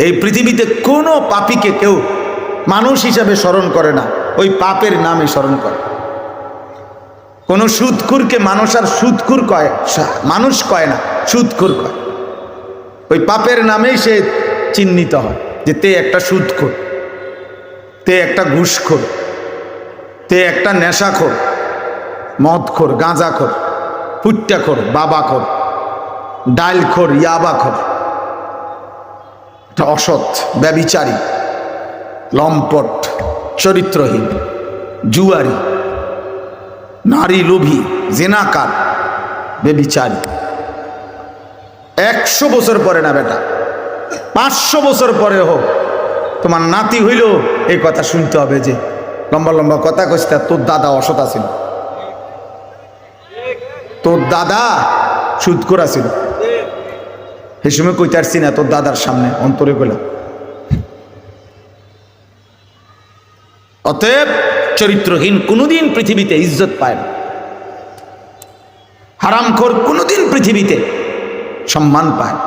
এই পৃথিবীতে কোনো পাপীকে কেউ মানুষ হিসাবে স্মরণ করে না, ওই পাপের নামে স্মরণ করে। কোন সুদখোরকে মানুষ আর সুদখোর কয়, মানুষ কয় না, সুদখোর কয়। ওই পাপের নামেই সে চিহ্নিত হয় যে তে একটা সুদখোর, তে একটা ঘুষখোর, তে একটা নেশাখোর, মদখোর, গাঁজাখোর, পুট্টাখোর, বাবাখোর, ডাইলখোর, ইয়াবাখোর, অসৎ, ব্যভিচারী, লম্পট, চরিত্রহীন, জুয়ারি, নারী লোভী, জেনাকার, ব্যভিচারী। 100 বছর পরে না বেটা, 500 বছর পরে হোক, তোমার নাতি হইল এই কথা শুনতে হবে যে লম্বা লম্বা কথা কইতে তোর দাদা অসৎ ছিল, তোর দাদা সুদখোর ছিল। এই সময় কইতে পারছি না তোর দাদার সামনে, অন্তরে কইলাম। অতএব চরিত্রহীন কোনোদিন পৃথিবীতে ইজ্জত পায় না, হারামখোর কোনোদিন পৃথিবীতে সম্মান পায়।